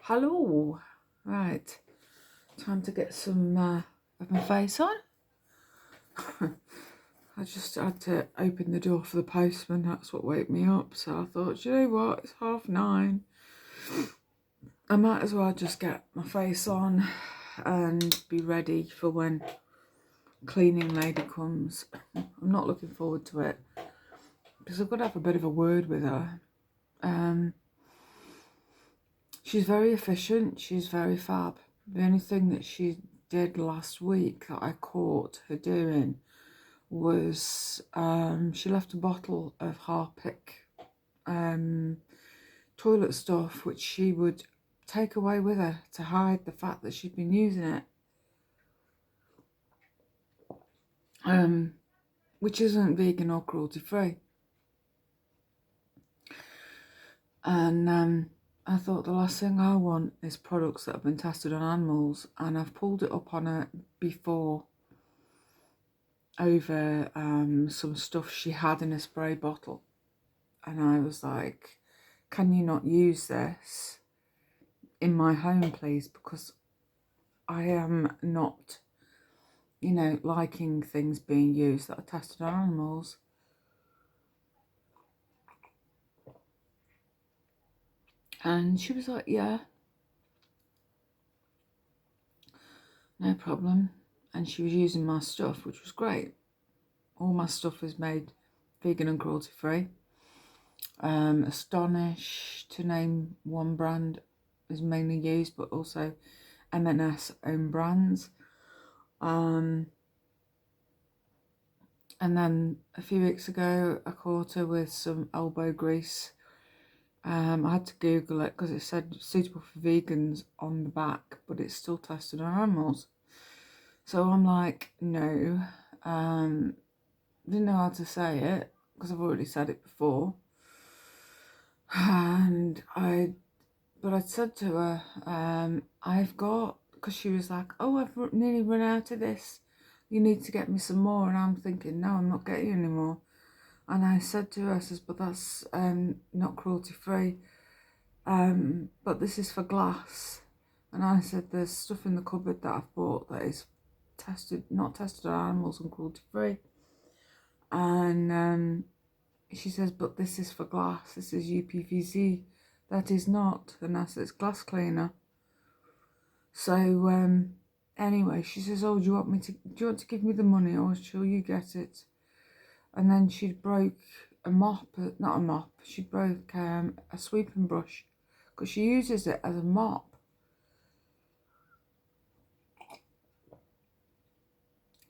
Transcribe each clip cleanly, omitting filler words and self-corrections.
Hello. Right, time to get some of my face on. I just had to open the door for the postman, that's what woke me up. So I thought, you know what, it's 9:30. I might as well just get my face on and be ready for when cleaning lady comes. I'm not looking forward to it because I've got to have a bit of a word with her. She's very efficient, she's very fab. The only thing that she did last week that I caught her doing was she left a bottle of Harpic toilet stuff, which she would take away with her to hide the fact that she'd been using it. Which isn't vegan or cruelty free. And I thought the last thing I want is products that have been tested on animals, and I've pulled it up on her before over some stuff she had in a spray bottle, and I was like, can you not use this in my home, please, because I am not, liking things being used that are tested on animals. And she was like, yeah, no problem. And she was using my stuff, which was great. All my stuff is made vegan and cruelty free. Astonish, to name one brand, is mainly used, but also M&S own brands. And then a few weeks ago, I caught her with some elbow grease. I had to Google it because it said suitable for vegans on the back, but it's still tested on animals. So I'm like, no, didn't know how to say it because I've already said it before. And I said to her, I've got, because she was like, oh, I've nearly run out of this. You need to get me some more. And I'm thinking, no, I'm not getting any more. And I said to her, I says, but that's not cruelty free. But this is for glass. And I said, there's stuff in the cupboard that I've bought that is not tested on animals and cruelty free. And she says, but this is for glass. This is UPVC. That is not. And I said, it's glass cleaner. So anyway, she says, oh, do you want to give me the money, or shall you get it? And then she broke a mop, not a mop, she broke a sweeping brush, because she uses it as a mop.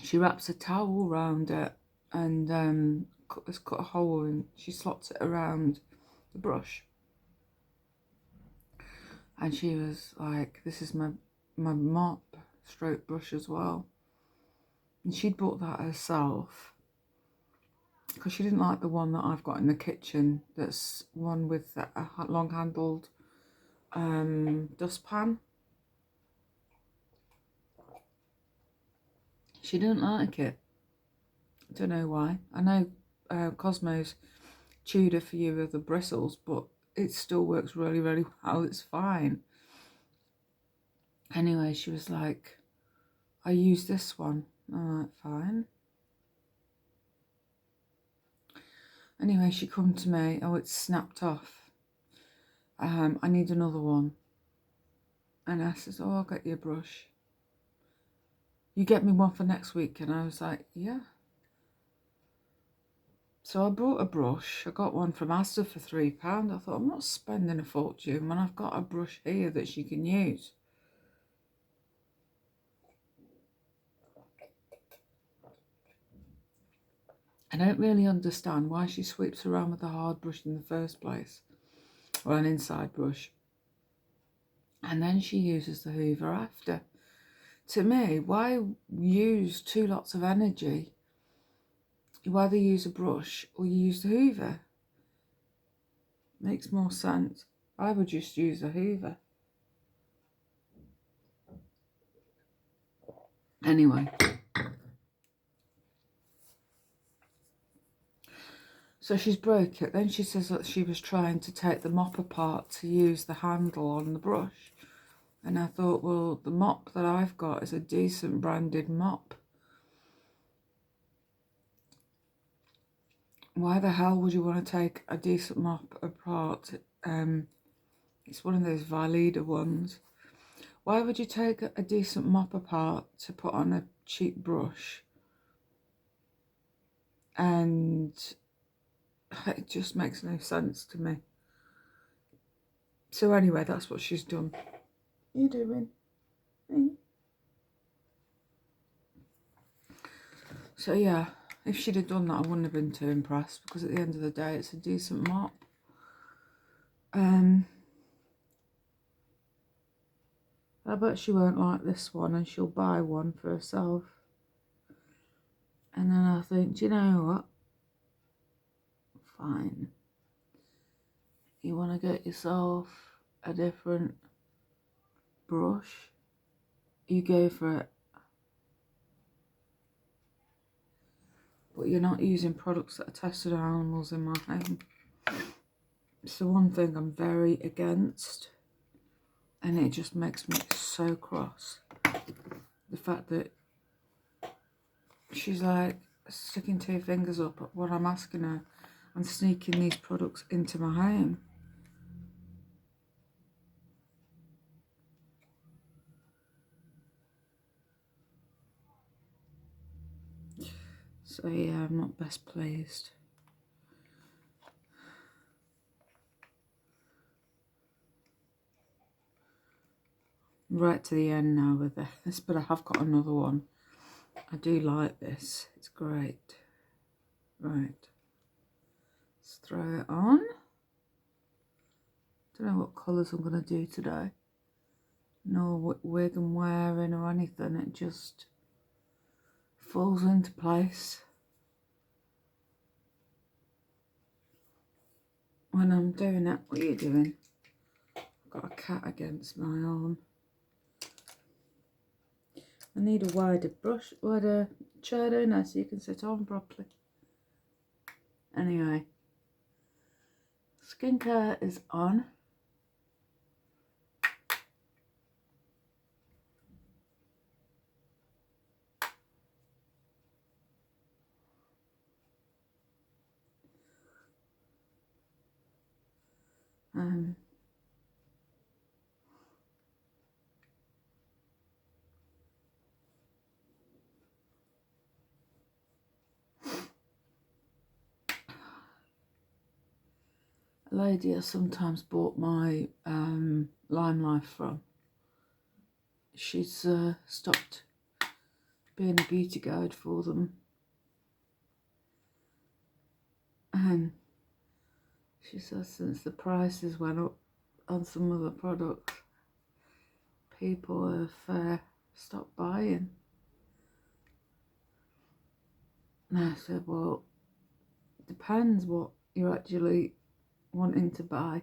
She wraps a towel around it and has cut a hole and she slots it around the brush. And she was like, this is my mop stroke brush as well. And she'd bought that herself because she didn't like the one that I've got in the kitchen. That's one with a long handled dustpan. She didn't like it. I don't know why. I know Cosmo's chewed a few of the bristles, but it still works really, really well. It's fine. Anyway, she was like, I use this one. I'm like, fine. Anyway, she come to me. Oh, it's snapped off. I need another one. And I says, oh, I'll get you a brush. You get me one for next week. And I was like, yeah. So I brought a brush. I got one from Asda for £3. I thought, I'm not spending a fortune when I've got a brush here that she can use. I don't really understand why she sweeps around with a hard brush in the first place, or an inside brush, and then she uses the hoover after. To me, why use two lots of energy? You either use a brush or you use the hoover. Makes more sense. I would just use a hoover. Anyway. So she's broke it. Then she says that she was trying to take the mop apart to use the handle on the brush. And I thought, well, the mop that I've got is a decent branded mop. Why the hell would you want to take a decent mop apart? It's one of those Valida ones. Why would you take a decent mop apart to put on a cheap brush? And it just makes no sense to me. So anyway, that's what she's done. What are you doing? So yeah, if she'd have done that, I wouldn't have been too impressed, because at the end of the day, it's a decent mop. I bet she won't like this one, and she'll buy one for herself. And then I think, do you know what? Fine. You want to get yourself a different brush? You go for it. But you're not using products that are tested on animals in my home. It's the one thing I'm very against. And it just makes me so cross. The fact that she's like sticking two fingers up at what I'm asking her and sneaking these products into my home. So yeah, I'm not best pleased. Right to the end now with this, but I have got another one. I do like this. It's great. Right. Let's throw it on. Don't know what colours I'm going to do today. No what wig I'm wearing or anything. It just falls into place when I'm doing it. What are you doing? I've got a cat against my arm. I need a wider brush, wider chair, don't I, so you can sit on properly. Anyway, skincare is on. A lady I sometimes bought my Lime Life from. She's stopped being a beauty guide for them. And she says since the prices went up on some of the products, people have stopped buying. And I said, well, it depends what you're actually wanting to buy.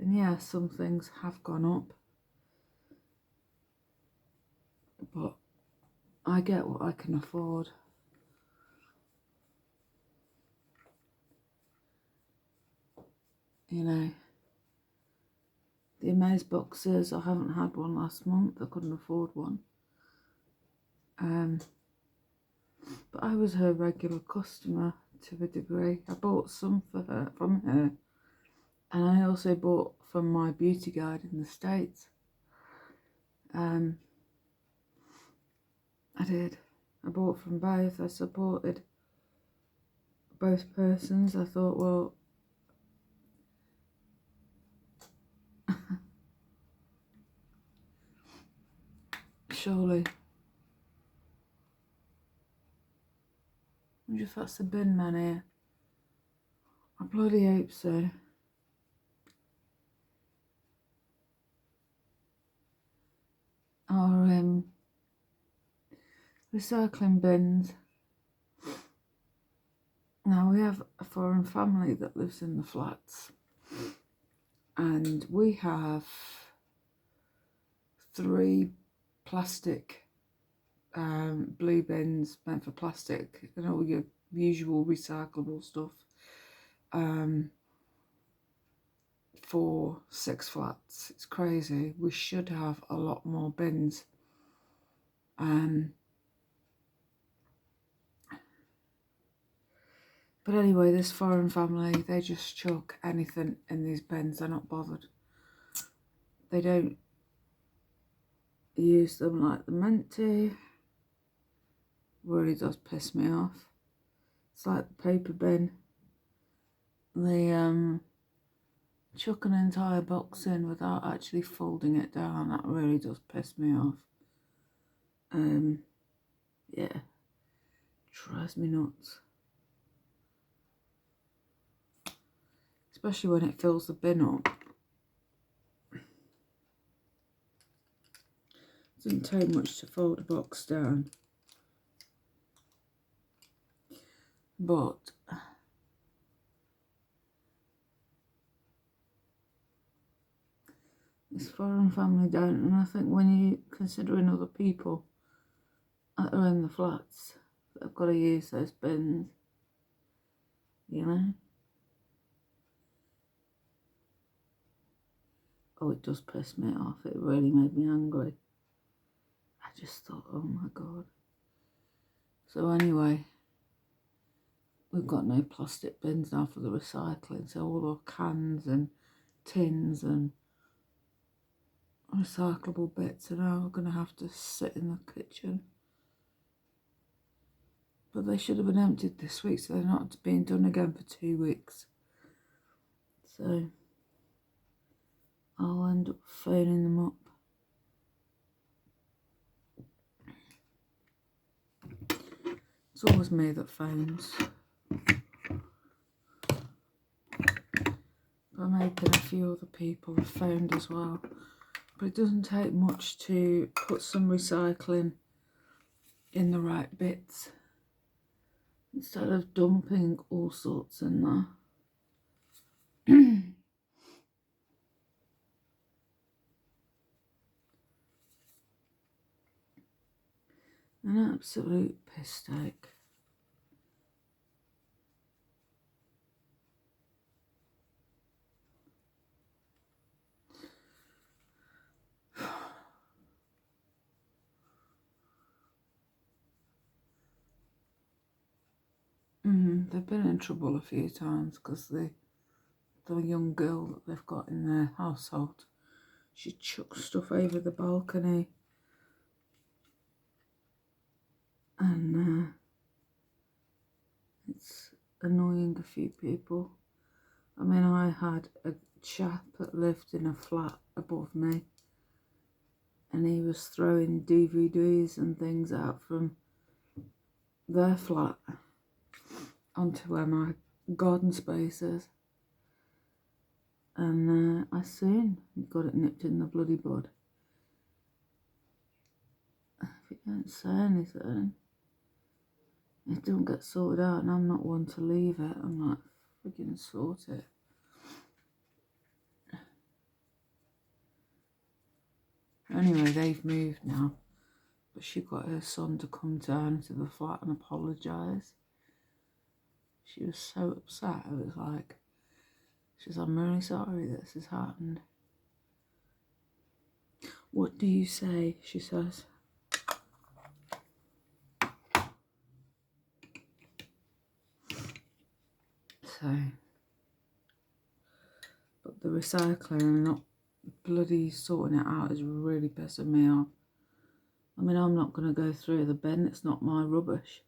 And yeah, some things have gone up, but I get what I can afford. You know, the Amaze boxes, I haven't had one last month, I couldn't afford one. But I was her regular customer to a degree. I bought some for her, from her, and I also bought from my beauty guide in the States. I did. I bought from both. I supported both persons. I thought, well, surely. I wonder if that's the bin man here. I bloody hope so. Our recycling bins. Now we have a foreign family that lives in the flats, and we have 3 plastic blue bins meant for plastic, and all your usual recyclable stuff for 6 flats. It's crazy. We should have a lot more bins. But anyway, this foreign family, they just chuck anything in these bins. They're not bothered. They don't use them like they're meant to. Really does piss me off. It's like the paper bin. They chuck an entire box in without actually folding it down. That really does piss me off. Yeah, drives me nuts. Especially when it fills the bin up. It doesn't take much to fold a box down. But this foreign family don't, and I think when you're considering other people that are in the flats, they've got to use those bins, you know. Oh, it does piss me off. It really made me angry. I just thought, oh my God. So anyway, we've got no plastic bins now for the recycling, so all our cans and tins and recyclable bits are now going to have to sit in the kitchen. But they should have been emptied this week, so they're not being done again for 2 weeks. So I'll end up phoning them up. It's always me that phones. But maybe a few other people have phoned as well. But it doesn't take much to put some recycling in the right bits instead of dumping all sorts in there. An absolute piss take. They've been in trouble a few times because the young girl that they've got in their household, she chucks stuff over the balcony, and it's annoying a few people. I mean, I had a chap that lived in a flat above me, and he was throwing DVDs and things out from their flat onto where my garden space is. And I soon got it nipped in the bloody bud. If you don't say anything, it don't get sorted out, and I'm not one to leave it. I'm like, friggin' sort it. Anyway, they've moved now, but she got her son to come down to the flat and apologise. She was so upset. I was like, she says, I'm really sorry this has happened. What do you say? She says. So, but the recycling and not bloody sorting it out is really pissing me off. I mean, I'm not going to go through the bin. It's not my rubbish.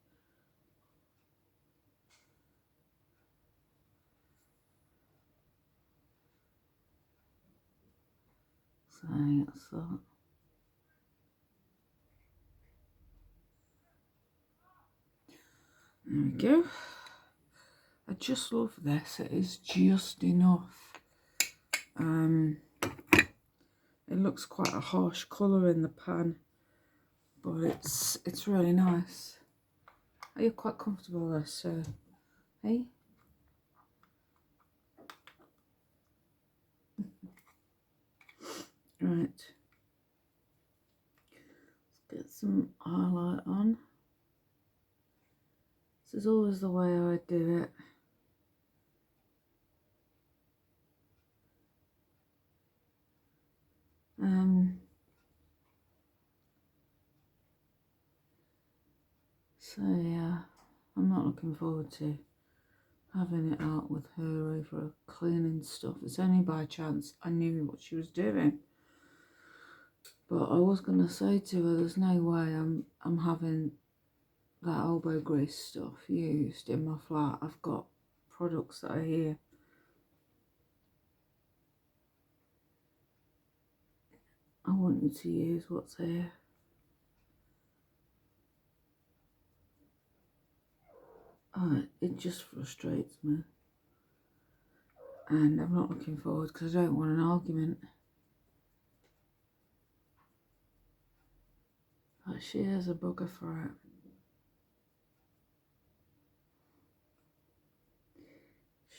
So that's that. There we go. I just love this. It is just enough. It looks quite a harsh colour in the pan, but it's really nice. Are you quite comfortable there, sir? Hey? Right. Let's get some highlight on. This is always the way I do it. So yeah, I'm not looking forward to having it out with her over cleaning stuff. It's only by chance I knew what she was doing. But I was gonna say to her, there's no way I'm having that elbow grease stuff used in my flat. I've got products that are here. I want you to use what's here. It just frustrates me. And I'm not looking forward because I don't want an argument. But she is a bugger for it.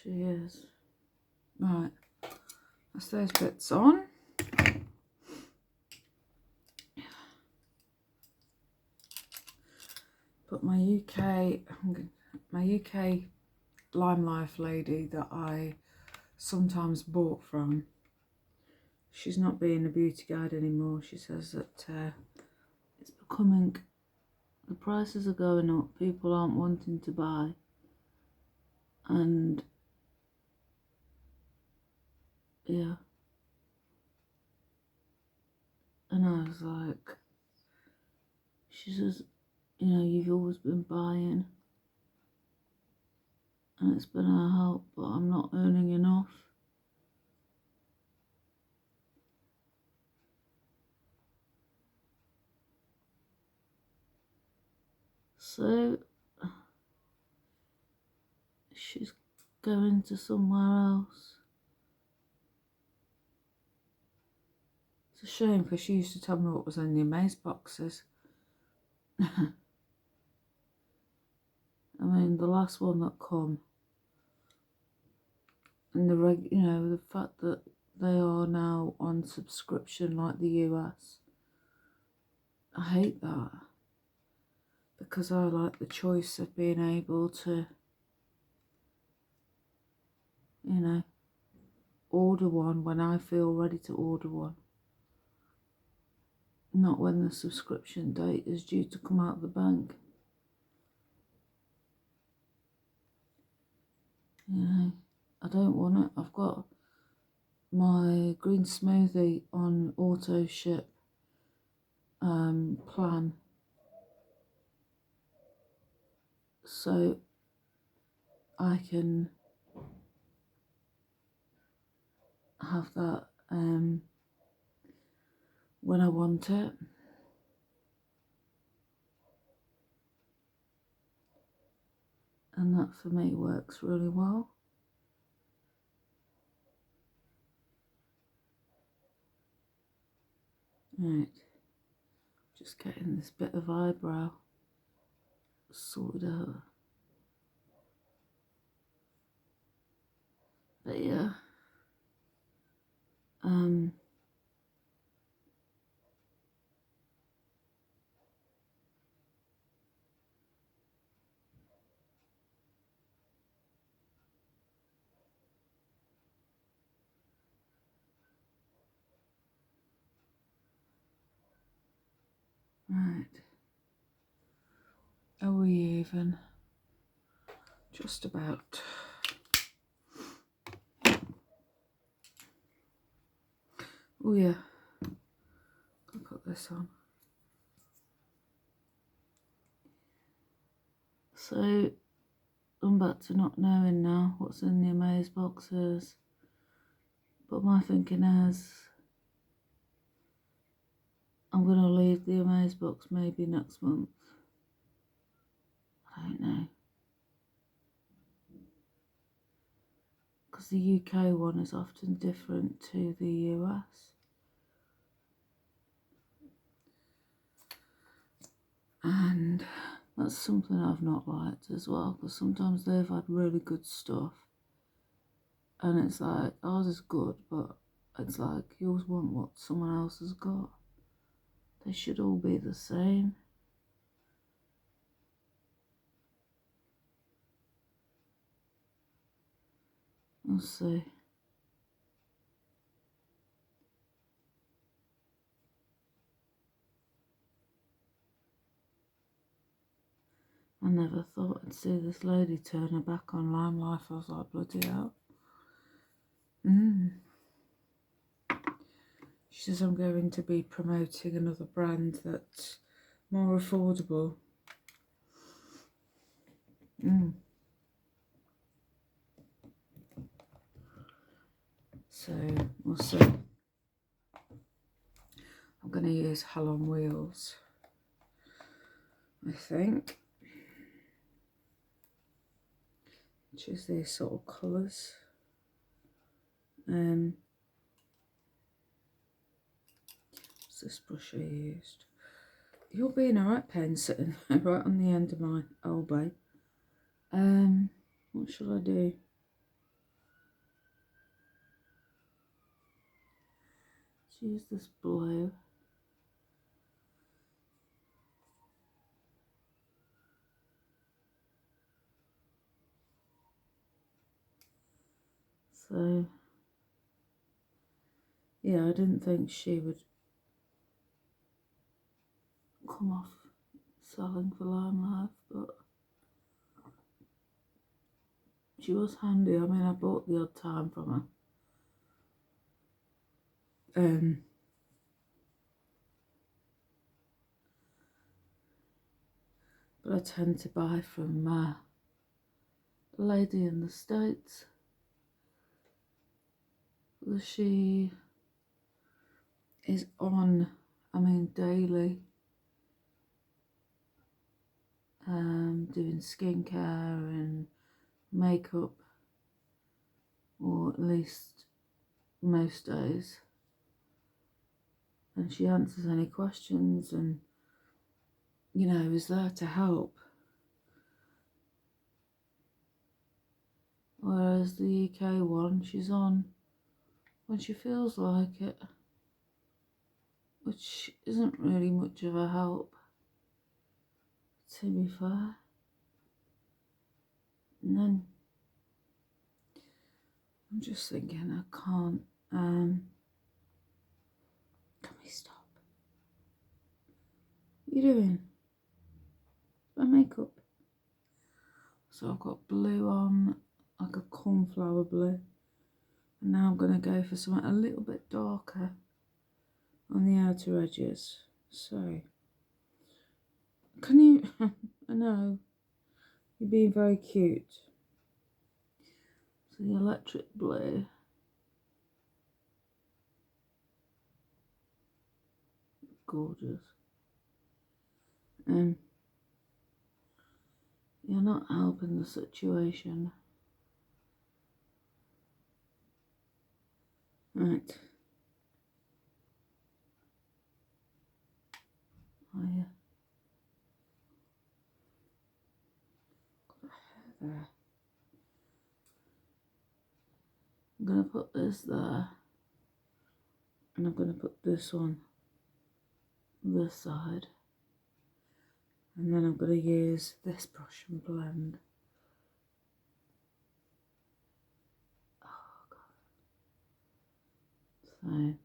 She is. Right, that's those bits on. But my UK Lime Life lady that I sometimes bought from, she's not being a beauty guide anymore. She says that it's becoming, the prices are going up, people aren't wanting to buy, and yeah, and I was like, she says, you know, you've always been buying and it's been a help, but I'm not earning enough. So she's going to somewhere else. It's a shame because she used to tell me what was in the Amaze boxes. I mean, the last one that come, and you know, the fact that they are now on subscription like the US, I hate that, because I like the choice of being able to, you know, order one when I feel ready to order one, not when the subscription date is due to come out of the bank. You know, I don't want it. I've got my green smoothie on auto ship plan, so I can have that when I want it. And that for me works really well. Right, just getting this bit of eyebrow sorted out. But yeah, right. Are we even? Just about. Oh yeah, I'll put this on. So I'm back to not knowing now what's in the Amaze boxes, but my thinking is I'm going to leave the Amaze box maybe next month. I don't know, because the UK one is often different to the US. And that's something I've not liked as well, because sometimes they've had really good stuff and it's like, ours is good, but it's like, you always want what someone else has got. They should all be the same. We'll see. I never thought I'd see this lady turn her back on Lime Life. I was like, bloody hell. She says I'm going to be promoting another brand that's more affordable. So we'll see. I'm going to use Hell on Wheels, I think. Choose these sort of colours. What's this brush I used? You're being alright, pen, sitting right on the end of my elbow. What shall I do? Let's use this blue. So, yeah, I didn't think she would come off selling for Lime Life, but she was handy. I mean, I bought the odd time from her. But I tend to buy from a lady in the States. She is on, I mean, daily, doing skincare and makeup, or at least most days. And she answers any questions and, you know, is there to help. Whereas the UK one, she's on when she feels like it, which isn't really much of a help, to be fair. And then I'm just thinking, I can't, can we stop? What are you doing? My makeup. So I've got blue on, like a cornflower blue. And now I'm going to go for something a little bit darker on the outer edges. So, can you, I know, you're being very cute. So the electric blue. Gorgeous. You're not helping the situation. Right. Oh yeah. Got a hair there. I'm going to put this there. And I'm going to put this on this side. And then I'm going to use this brush and blend. Oh God. So. Right.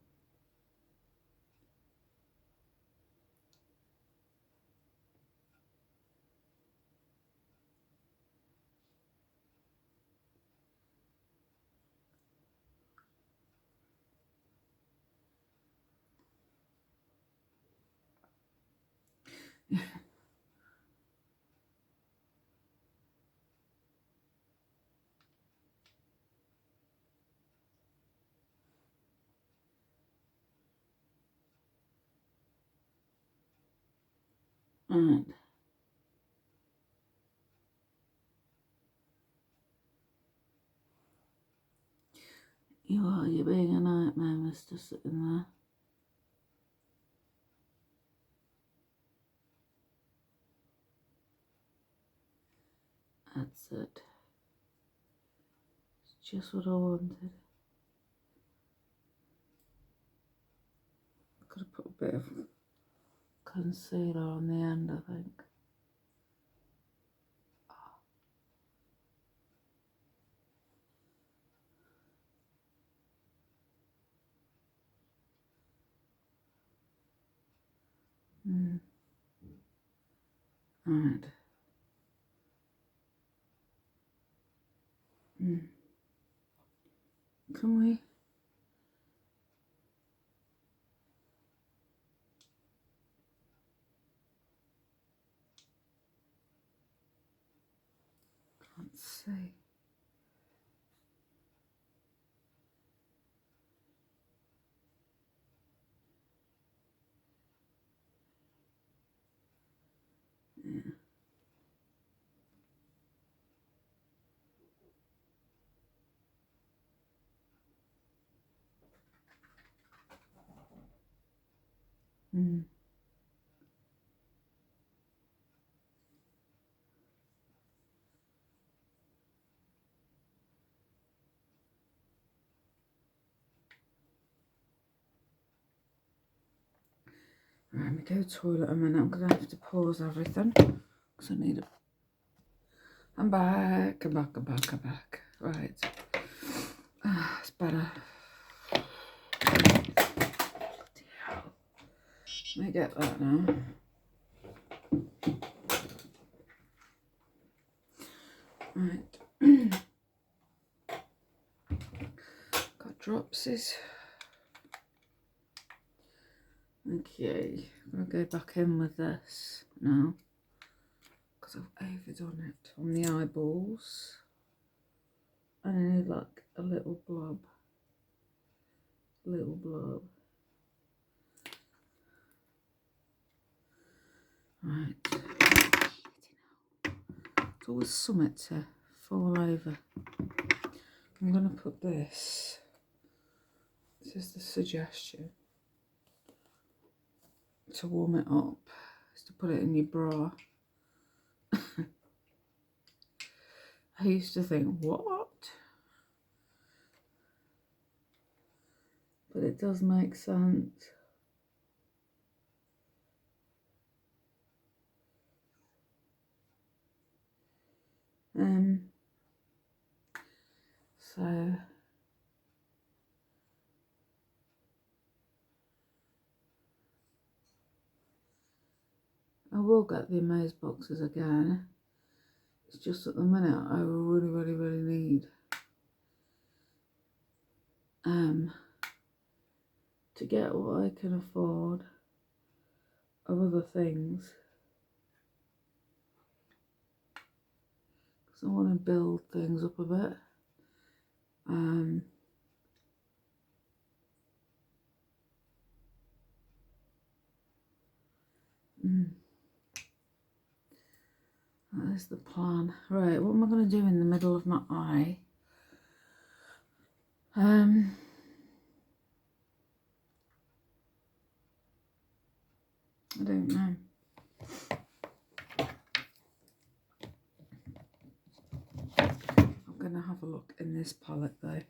You're being a nightmare, mister, sitting there. That's it. It's just what I wanted. Could have put a bit of concealer on the end, I think. Right. Can we? Let's see. Yeah. Right, let me go to the toilet a minute. I'm going to have to pause everything because I need it. I'm back. Right. It's better. Let me get that now. Right. Got dropsies. Okay, I'm going to go back in with this now because I've overdone it on the eyeballs. And I need like a little blob. Right. It's always something to fall over. I'm going to put this. This is the suggestion. To warm it up is to put it in your bra. I used to think, what? But it does make sense. So I will get the Amaze boxes again. It's just at the minute I really need to get what I can afford of other things. Because I want to build things up a bit. That is the plan. Right, what am I going to do in the middle of my eye? I don't know. I'm going to have a look in this palette though.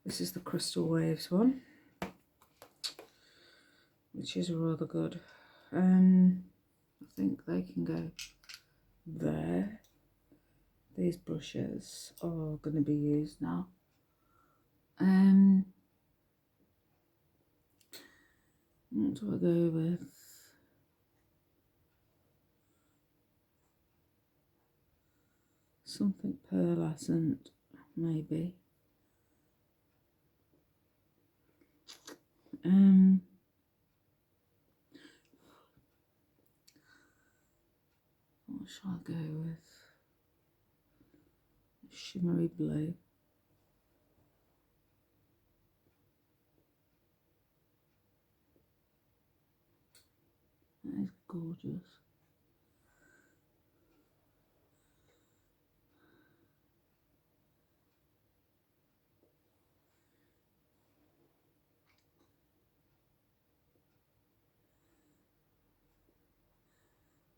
This is the Crystal Waves one, which is rather good. I think they can go there. These brushes are going to be used now. What do I go with? Something pearlescent, maybe. What shall I go with? Shimmery blue. That is gorgeous.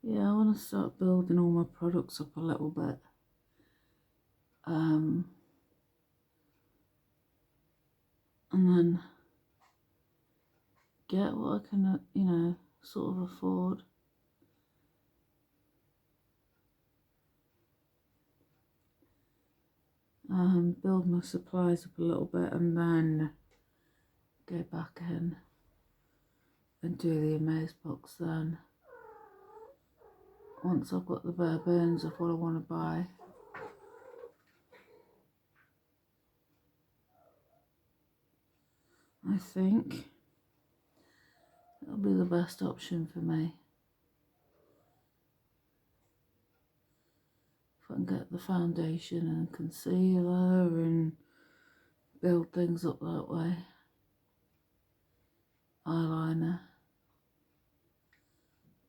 Yeah, I want to start building all my products up a little bit. And then get what I can, you know, sort of afford. Build my supplies up a little bit and then go back in and do the amaze box then. Once I've got the bare bones of what I want to buy. I think that'll be the best option for me. If I can get the foundation and concealer and build things up that way. Eyeliner.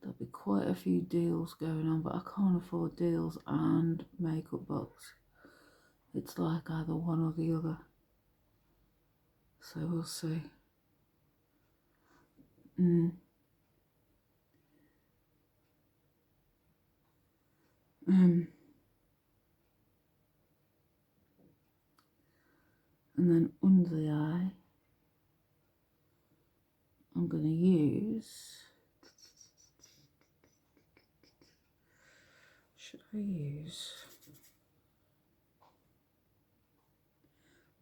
There'll be quite a few deals going on, but I can't afford deals and makeup box. It's like either one or the other. So we'll see. And then under the eye, I'm going to use, should I use,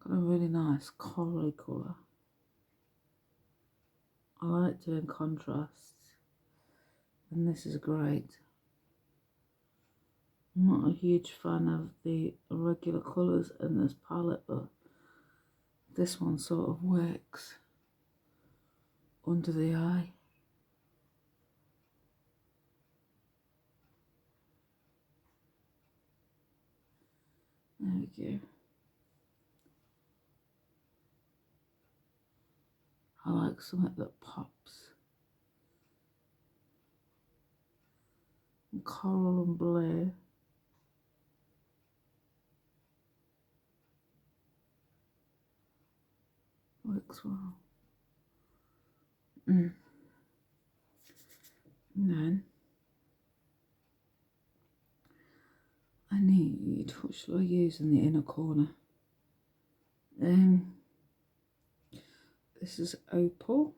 got a really nice corally colour. I like doing contrasts, and this is great. I'm not a huge fan of the regular colours in this palette, but this one sort of works under the eye. There we go. I like something that pops. And coral and blue. Works well. And then I need, what shall I use in the inner corner? This is opal.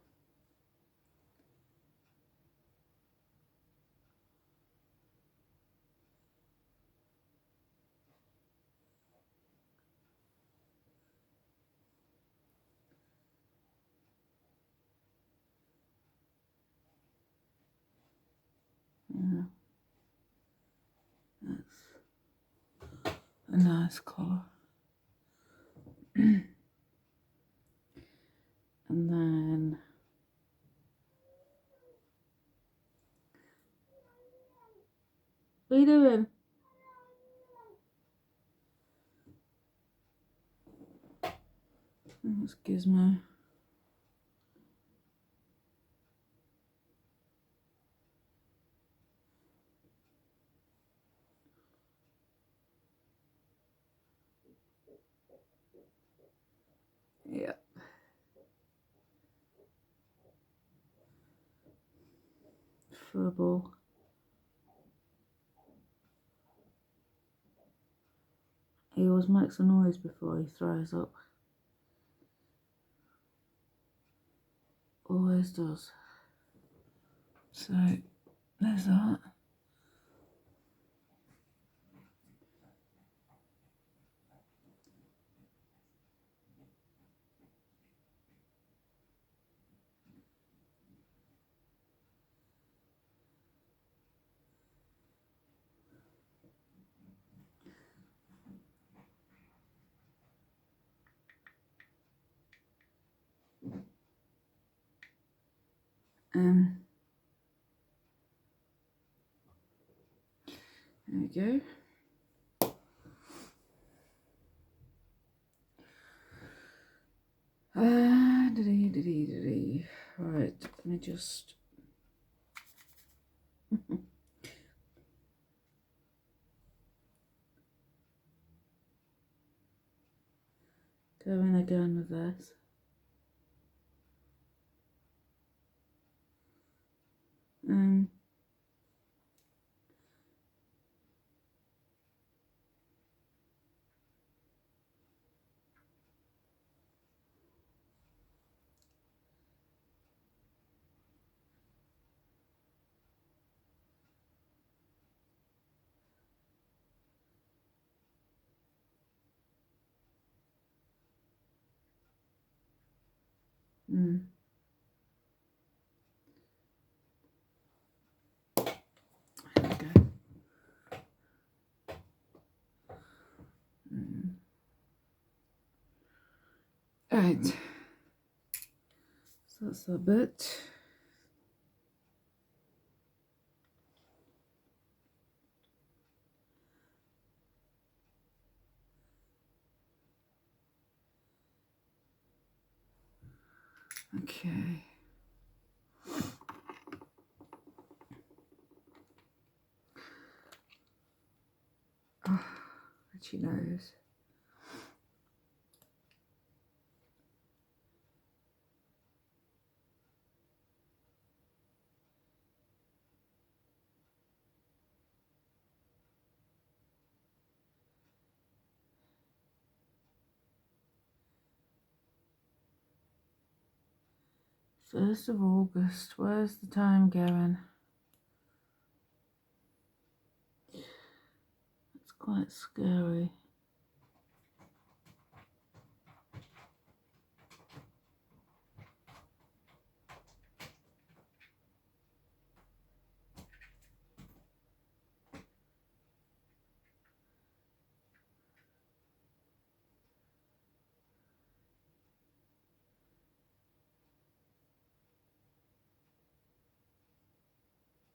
That's a nice colour. And then what are you doing? That's Gizmo. Yeah. Furball. He always makes a noise before he throws up. Always does. So, there's that. There we go. Right, let me just go in again with this. Right, so that's that bit. Okay. Oh, itchy nose. First of August, where's the time going? It's quite scary.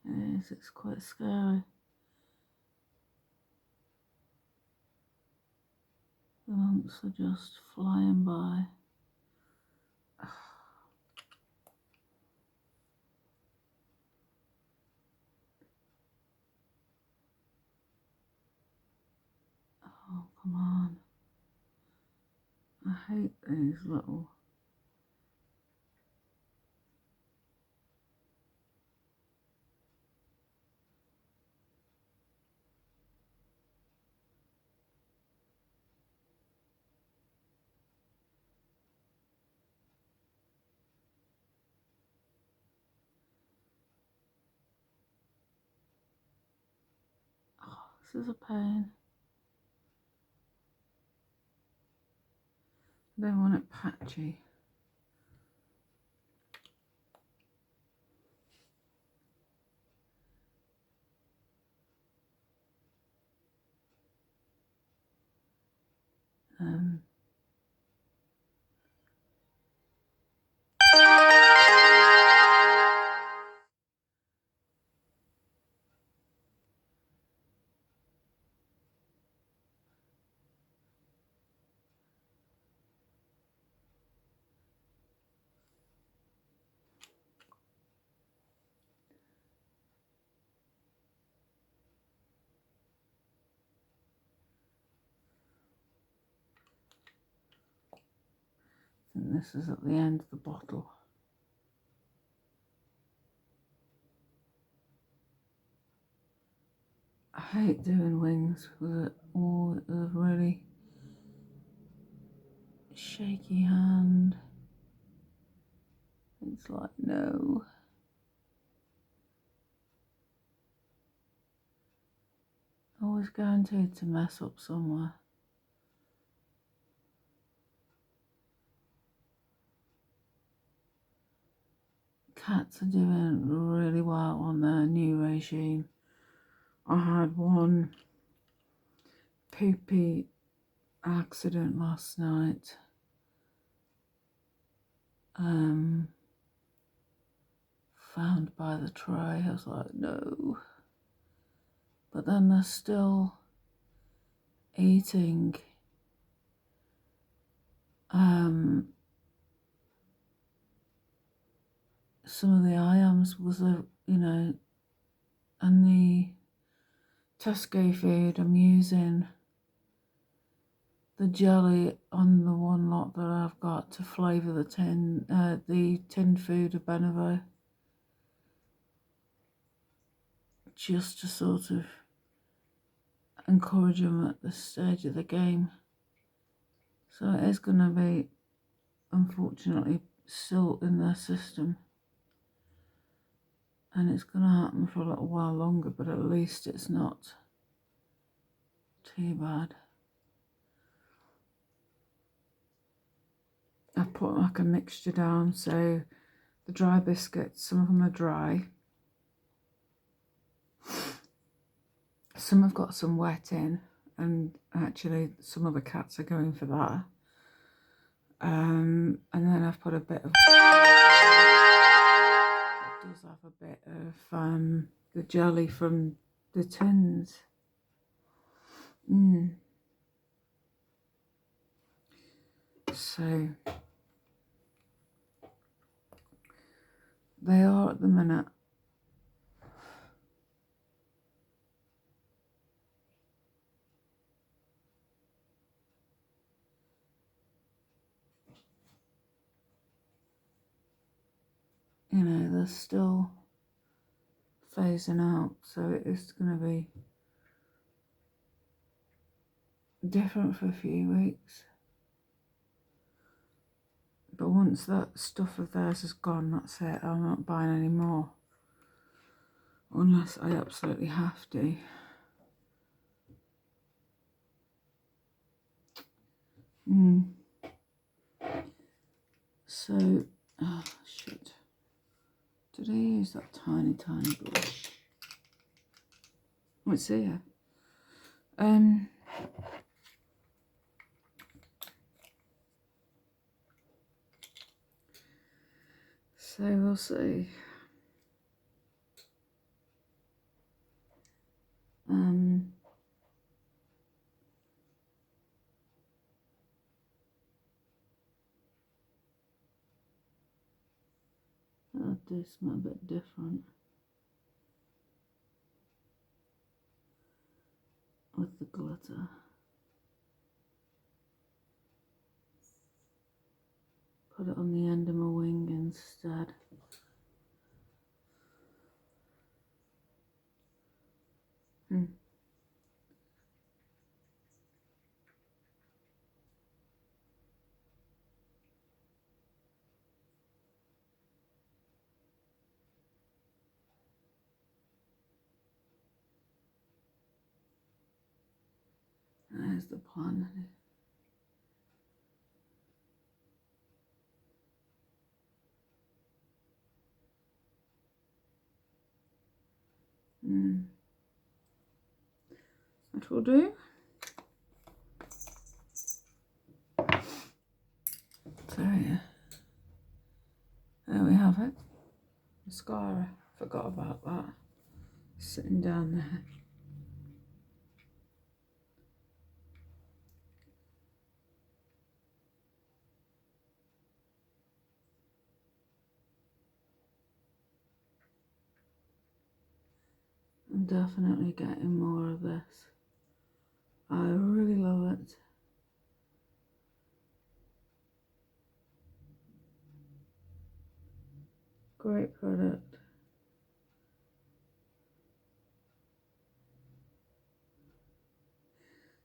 Yes, it's quite scary. The months are just flying by. Oh, come on. I hate these little... Oh, this is a pain. I don't want it patchy. And this is at the end of the bottle. I hate doing wings with it all with a really shaky hand. It's like, no. Always guaranteed to mess up somewhere. Cats are doing really well on their new regime. I had one poopy accident last night. Found by the tray. I was like, no. But then they're still eating some of the IAMs was a, you know, and the Tesco food I'm using the jelly on the one lot that I've got to flavour the tin food of Benevo, just to sort of encourage them at this stage of the game. So it is going to be, unfortunately, still in their system. And it's going to happen for a little while longer, but at least it's not too bad. I've put like a mixture down, so the dry biscuits, some of them are dry. Some have got some wet in, and actually some of the cats are going for that. And then I've put a bit of, it does have a bit of the jelly from the tins. So they are at the minute. You know, they're still phasing out, so it is going to be different for a few weeks. But once that stuff of theirs is gone, that's it. I'm not buying any more unless I absolutely have to. So, oh shit. Did I use that tiny brush? Let's see here. So we'll see. I'll do something a bit different with the glitter. Put it on the end of my wing instead. There's the plan. That will do. So yeah, there we have it. Mascara, forgot about that. Sitting down there. I'm definitely getting more of this. I really love it. Great product.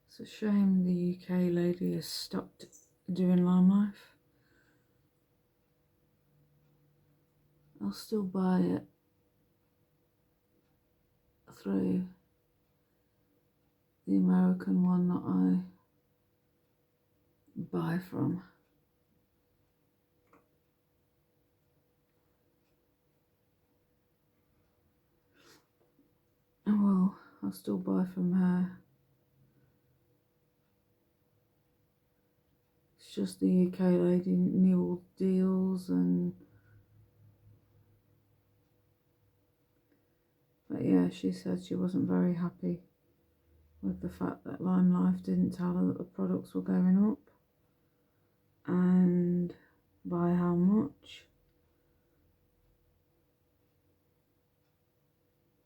It's a shame the UK lady has stopped doing Lime Life. I'll still buy it through the American one that I buy from. Oh well, I'll still buy from her. It's just the UK lady knew all the deals but yeah, she said she wasn't very happy with the fact that Lime Life didn't tell her that the products were going up and by how much.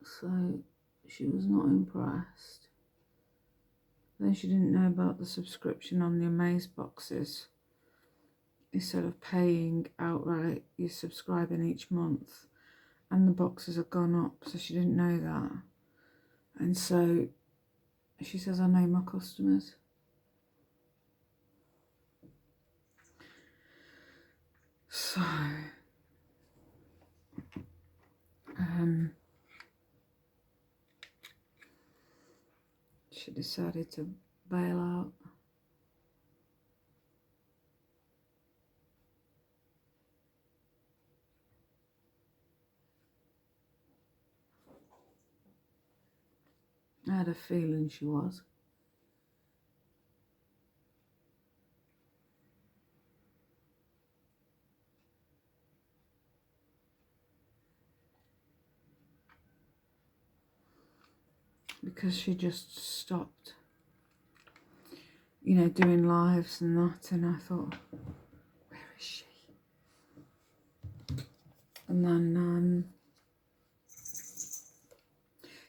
So she was not impressed. Then she didn't know about the subscription on the Amaze boxes. Instead of paying outright, you're subscribing each month, and the boxes have gone up, so she didn't know that. And so she says, I know my customers. So she decided to bail out. I had a feeling she was. because she just stopped, you know, doing lives and that, and I thought, where is she? And then,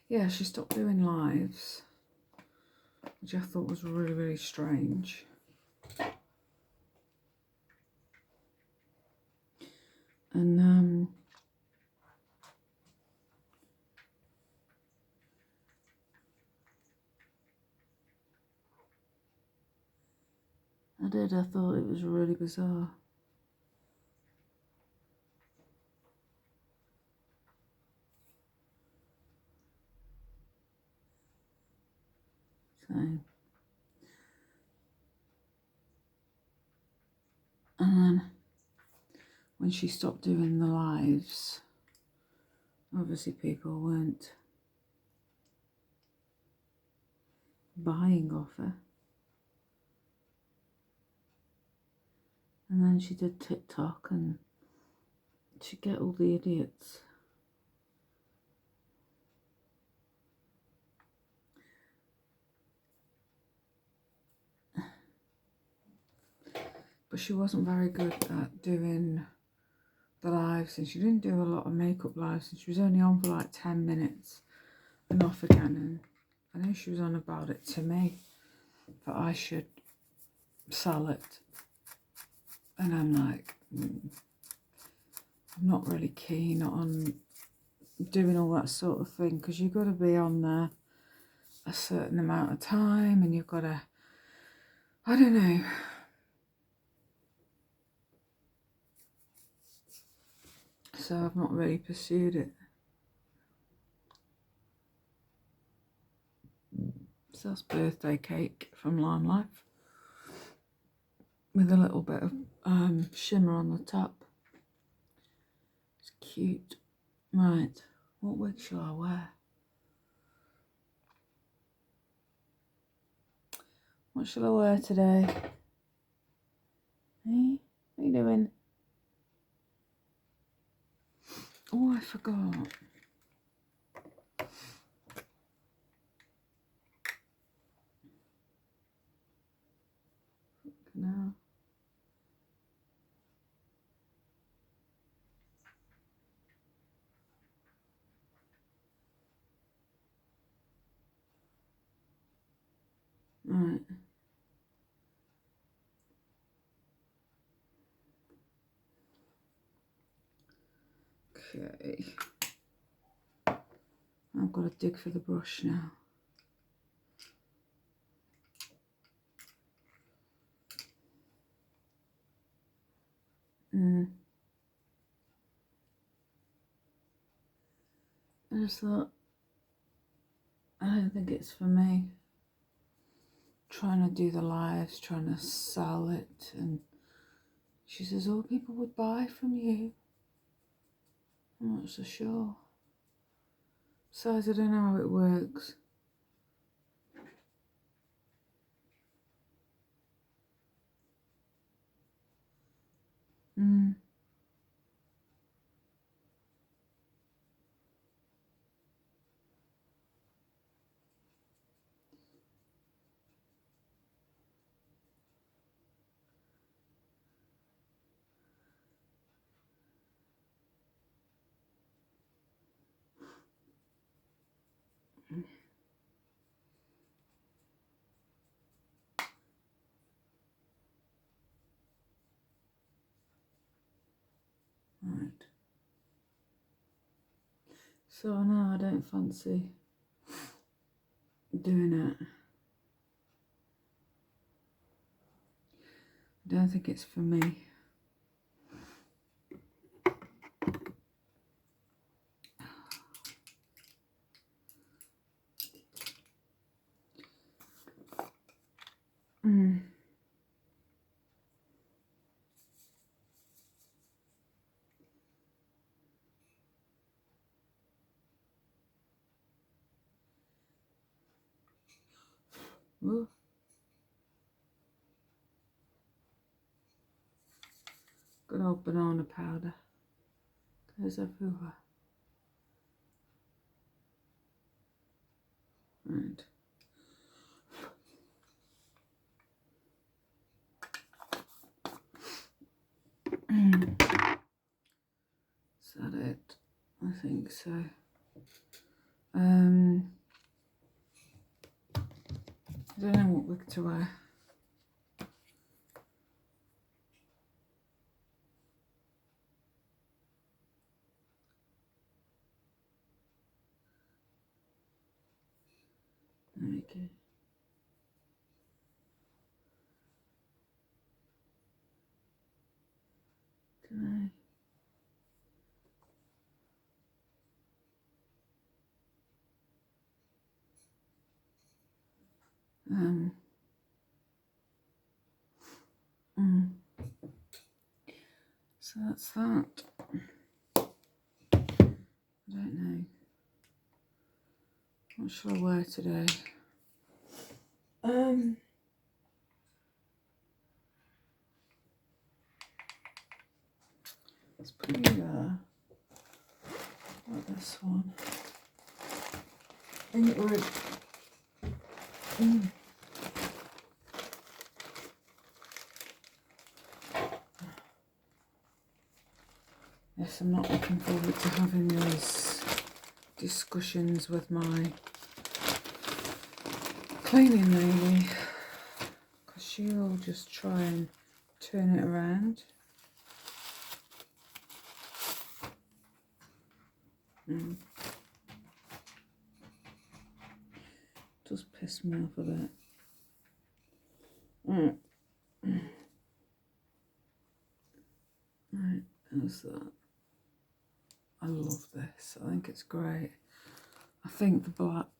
yeah, she stopped doing lives, which I thought was really, really strange. And I thought it was really bizarre. So, and then when she stopped doing the lives, obviously people weren't buying off her. And then she did TikTok and she'd get all the idiots. But she wasn't very good at doing the lives, and she didn't do a lot of makeup lives, and she was only on for like 10 minutes and off again. And I know she was on about it to me, that I should sell it. And I'm like, I'm not really keen on doing all that sort of thing, because you've got to be on there a certain amount of time, and you've got to, I don't know. So I've not really pursued it. So that's birthday cake from Lime Life, with a little bit of shimmer on the top. It's cute. Right, what wig shall I wear? What shall I wear today? Hey, what are you doing? Oh, I forgot. No. Right. Okay. I've got to dig for the brush now. I just thought, I don't think it's for me. Trying to do the lives, trying to sell it, and she says, oh, people would buy from you. I'm not so sure. Besides, I don't know how it works. Right. So now I don't fancy doing it. I don't think it's for me. Ooh. Good old banana powder goes everywhere. I think so. I don't know what wig to wear. There we go. Don't know. So that's that. I don't know. What shall I wear today? It's pretty like this one. I think it would. Yes, I'm not looking forward to having these discussions with my cleaning lady, because she'll just try and turn it around. Does piss me off a bit. Right, how's that? I love this. I think it's great. I think the black